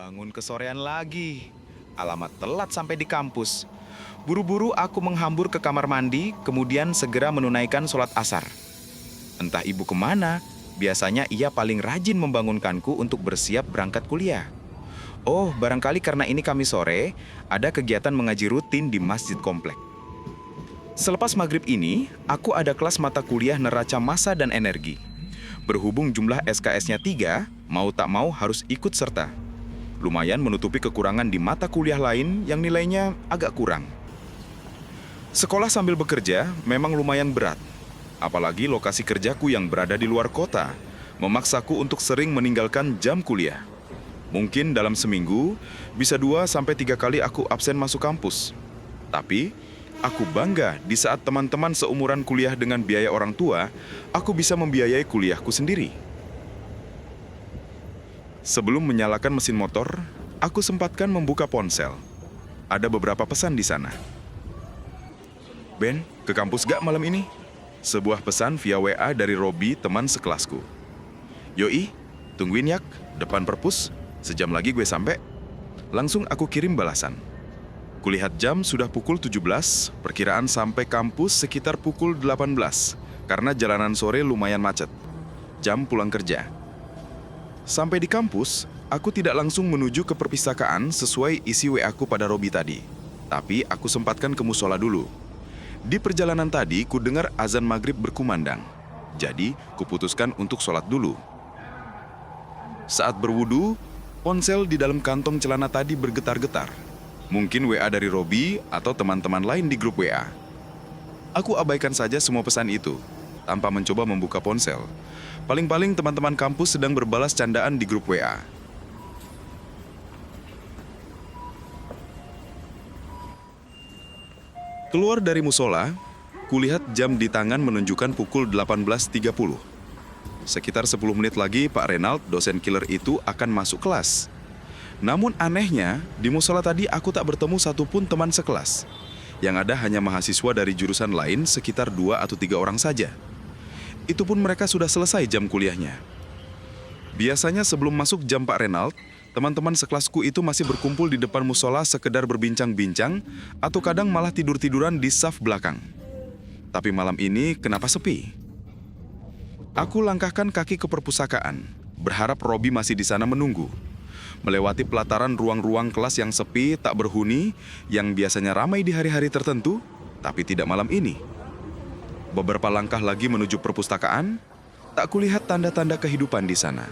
Bangun kesorean lagi. Alamat telat sampai di kampus. Buru-buru aku menghambur ke kamar mandi, kemudian segera menunaikan sholat asar. Entah ibu kemana, biasanya ia paling rajin membangunkanku untuk bersiap berangkat kuliah. Oh, barangkali karena ini Kamis sore, ada kegiatan mengaji rutin di masjid komplek. Selepas maghrib ini, aku ada kelas mata kuliah neraca massa dan energi. Berhubung jumlah SKS-nya 3, mau tak mau harus ikut serta. Lumayan menutupi kekurangan di mata kuliah lain yang nilainya agak kurang. Sekolah sambil bekerja memang lumayan berat. Apalagi lokasi kerjaku yang berada di luar kota, memaksaku untuk sering meninggalkan jam kuliah. Mungkin dalam seminggu, bisa 2-3 kali aku absen masuk kampus. Tapi, aku bangga di saat teman-teman seumuran kuliah dengan biaya orang tua, aku bisa membiayai kuliahku sendiri. Sebelum menyalakan mesin motor, aku sempatkan membuka ponsel. Ada beberapa pesan di sana. Ben, ke kampus gak malam ini? Sebuah pesan via WA dari Robi, teman sekelasku. Yoi, tungguin yak, depan perpus, sejam lagi gue sampai. Langsung aku kirim balasan. Kulihat jam sudah pukul 17, perkiraan sampai kampus sekitar pukul 18, karena jalanan sore lumayan macet. Jam pulang kerja. Sampai di kampus, aku tidak langsung menuju ke perpustakaan sesuai isi WA-ku pada Robi tadi. Tapi aku sempatkan ke musola dulu. Di perjalanan tadi, ku dengar azan maghrib berkumandang. Jadi, kuputuskan untuk sholat dulu. Saat berwudu, ponsel di dalam kantong celana tadi bergetar-getar. Mungkin WA dari Robi atau teman-teman lain di grup WA. Aku abaikan saja semua pesan itu, tanpa mencoba membuka ponsel. Paling-paling teman-teman kampus sedang berbalas candaan di grup WA. Keluar dari musola, kulihat jam di tangan menunjukkan pukul 18.30. Sekitar 10 menit lagi Pak Renald, dosen killer itu akan masuk kelas. Namun anehnya, di musola tadi aku tak bertemu satupun teman sekelas. Yang ada hanya mahasiswa dari jurusan lain sekitar 2 atau 3 orang saja. Itu pun mereka sudah selesai jam kuliahnya. Biasanya sebelum masuk jam Pak Renald, teman-teman sekelasku itu masih berkumpul di depan musola sekedar berbincang-bincang atau kadang malah tidur-tiduran di saf belakang. Tapi malam ini kenapa sepi? Aku langkahkan kaki ke perpustakaan, berharap Robi masih di sana menunggu. Melewati pelataran ruang-ruang kelas yang sepi, tak berhuni, yang biasanya ramai di hari-hari tertentu, tapi tidak malam ini. Beberapa langkah lagi menuju perpustakaan, tak kulihat tanda-tanda kehidupan di sana.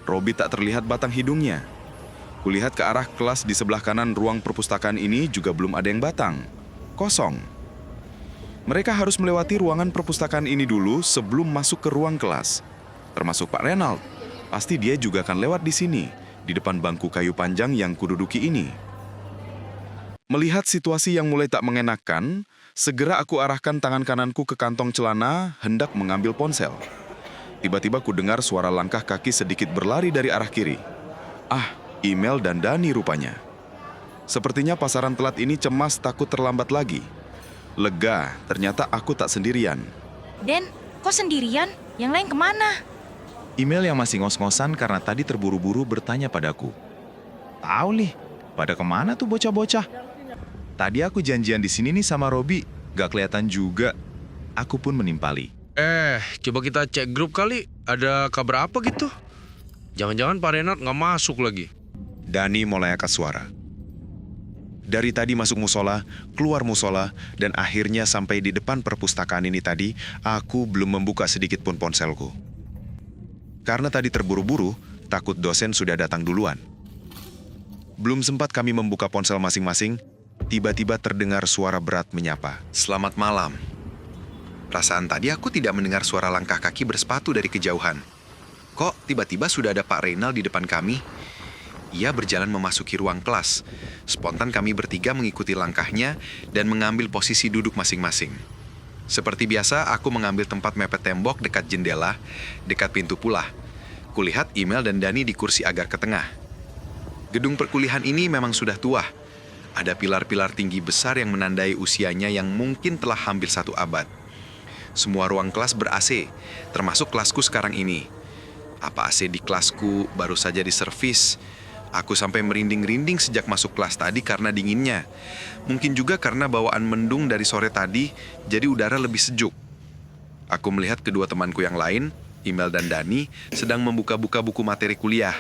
Robi tak terlihat batang hidungnya. Kulihat ke arah kelas di sebelah kanan ruang perpustakaan ini juga belum ada yang batang. Kosong. Mereka harus melewati ruangan perpustakaan ini dulu sebelum masuk ke ruang kelas. Termasuk Pak Renald. Pasti dia juga akan lewat di sini, di depan bangku kayu panjang yang kududuki ini. Melihat situasi yang mulai tak mengenakan, segera aku arahkan tangan kananku ke kantong celana, hendak mengambil ponsel. Tiba-tiba ku dengar suara langkah kaki sedikit berlari dari arah kiri. Ah, email dan Dani rupanya. Sepertinya pasaran telat ini cemas takut terlambat lagi. Lega, ternyata aku tak sendirian. Den, kok sendirian? Yang lain kemana? Email yang masih ngos-ngosan karena tadi terburu-buru bertanya padaku. Tahu nih, pada kemana tuh bocah-bocah? Tadi aku janjian di sini nih sama Robi, gak kelihatan juga. Aku pun menimpali. Coba kita cek grup kali. Ada kabar apa gitu? Jangan-jangan Pak Renard nggak masuk lagi. Dani mulai angkat suara. Dari tadi masuk musola, keluar musola, dan akhirnya sampai di depan perpustakaan ini tadi, aku belum membuka sedikit pun ponselku. Karena tadi terburu-buru, takut dosen sudah datang duluan. Belum sempat kami membuka ponsel masing-masing, tiba-tiba terdengar suara berat menyapa. Selamat malam. Perasaan tadi aku tidak mendengar suara langkah kaki bersepatu dari kejauhan. Kok tiba-tiba sudah ada Pak Reynald di depan kami? Ia berjalan memasuki ruang kelas. Spontan kami bertiga mengikuti langkahnya dan mengambil posisi duduk masing-masing. Seperti biasa, aku mengambil tempat mepet tembok dekat jendela, dekat pintu pula. Kulihat email dan Dani di kursi agak ke tengah. Gedung perkuliahan ini memang sudah tua. Ada pilar-pilar tinggi besar yang menandai usianya yang mungkin telah hampir 1 abad. Semua ruang kelas ber-AC, termasuk kelasku sekarang ini. Apa AC di kelasku baru saja diservis, Aku sampai merinding-rinding sejak masuk kelas tadi karena dinginnya. Mungkin juga karena bawaan mendung dari sore tadi, jadi udara lebih sejuk. Aku melihat kedua temanku yang lain, Imel dan Dani, sedang membuka-buka buku materi kuliah.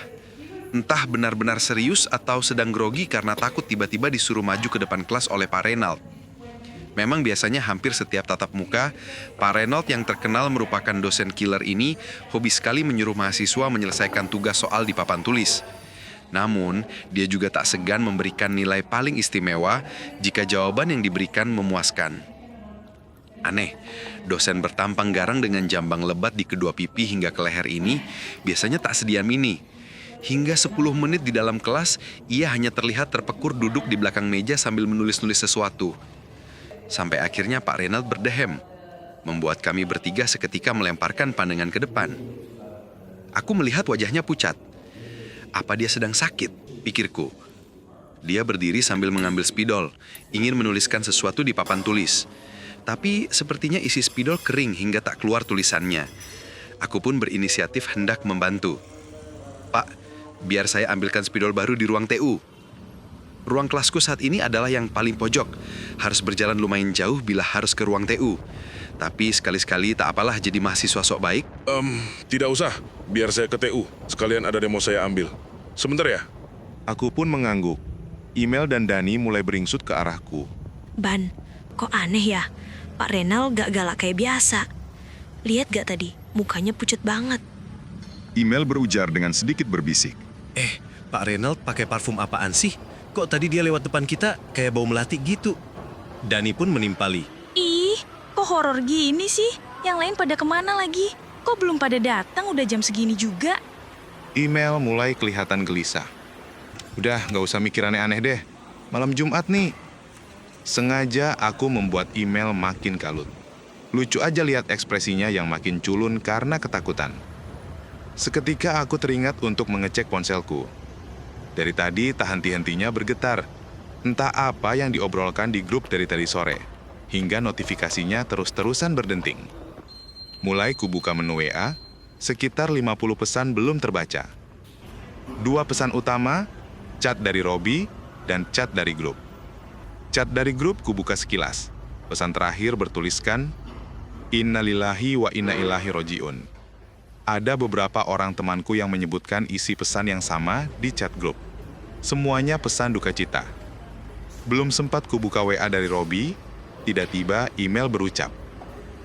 Entah benar-benar serius atau sedang grogi karena takut tiba-tiba disuruh maju ke depan kelas oleh Pak Reynald. Memang biasanya hampir setiap tatap muka, Pak Reynald yang terkenal merupakan dosen killer ini hobi sekali menyuruh mahasiswa menyelesaikan tugas soal di papan tulis. Namun, dia juga tak segan memberikan nilai paling istimewa jika jawaban yang diberikan memuaskan. Aneh, dosen bertampang garang dengan jambang lebat di kedua pipi hingga ke leher ini biasanya tak sediam ini. Hingga 10 menit di dalam kelas, ia hanya terlihat terpekur duduk di belakang meja sambil menulis-nulis sesuatu. Sampai akhirnya Pak Reynald berdehem, membuat kami bertiga seketika melemparkan pandangan ke depan. Aku melihat wajahnya pucat. Apa dia sedang sakit? Pikirku. Dia berdiri sambil mengambil spidol, ingin menuliskan sesuatu di papan tulis. Tapi sepertinya isi spidol kering hingga tak keluar tulisannya. Aku pun berinisiatif hendak membantu. Pak, biar saya ambilkan spidol baru di ruang TU. Ruang kelasku saat ini adalah yang paling pojok. Harus berjalan lumayan jauh bila harus ke ruang TU. Tapi sekali-sekali tak apalah jadi mahasiswa sok baik. Tidak usah, biar saya ke TU. Sekalian ada demo saya ambil. Sebentar ya. Aku pun mengangguk. Imel dan Dani mulai beringsut ke arahku. Ban, kok aneh ya? Pak Reynald gak galak kayak biasa. Lihat gak tadi, mukanya pucat banget. Imel berujar dengan sedikit berbisik. Pak Reynald pakai parfum apaan sih? Kok tadi dia lewat depan kita kayak bau melati gitu? Dani pun menimpali. Ih, kok horor gini sih? Yang lain pada kemana lagi? Kok belum pada datang udah jam segini juga? Imel mulai kelihatan gelisah. Udah, gak usah mikir aneh-aneh deh. Malam Jumat nih. Sengaja aku membuat Imel makin kalut. Lucu aja lihat ekspresinya yang makin culun karena ketakutan. Seketika aku teringat untuk mengecek ponselku. Dari tadi tak henti-hentinya bergetar. Entah apa yang diobrolkan di grup dari tadi sore. Hingga notifikasinya terus-terusan berdenting. Mulai kubuka menu WA, sekitar 50 pesan belum terbaca. 2 pesan utama, chat dari Robi, dan chat dari grup. Chat dari grup kubuka sekilas. Pesan terakhir bertuliskan, Innalillahi wa inna ilaihi roji'un. Ada beberapa orang temanku yang menyebutkan isi pesan yang sama di chat grup. Semuanya pesan duka cita. Belum sempat kubuka WA dari Robi, tiba-tiba email berucap.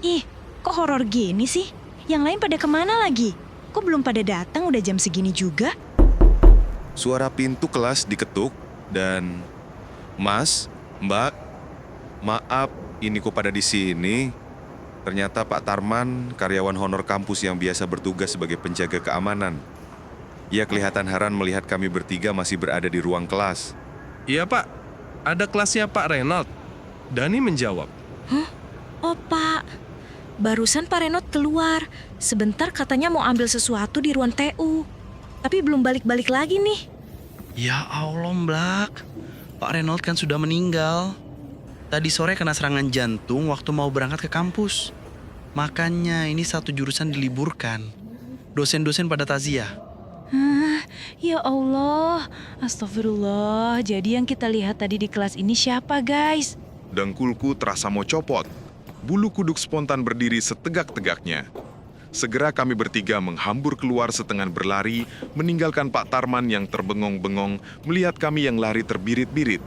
Ih, kok horor gini sih? Yang lain pada kemana lagi? Kok belum pada datang udah jam segini juga? Suara pintu kelas diketuk dan... Mas, Mbak, maaf ini kok pada di sini. Ternyata Pak Tarman, karyawan honor kampus yang biasa bertugas sebagai penjaga keamanan. Ia kelihatan heran melihat kami bertiga masih berada di ruang kelas. Iya Pak, ada kelasnya Pak Reynald. Dani menjawab. Oh Pak, barusan Pak Reynald keluar. Sebentar katanya mau ambil sesuatu di ruang TU. Tapi belum balik-balik lagi nih. Ya Allah, Blak. Pak Reynald kan sudah meninggal. Tadi sore kena serangan jantung waktu mau berangkat ke kampus. Makanya ini satu jurusan diliburkan. Dosen-dosen pada taziah. Ya Allah, astagfirullah. Jadi yang kita lihat tadi di kelas ini siapa guys? Dengkulku terasa mau copot. Bulu kuduk spontan berdiri setegak-tegaknya. Segera kami bertiga menghambur keluar setengah berlari, meninggalkan Pak Tarman yang terbengong-bengong melihat kami yang lari terbirit-birit.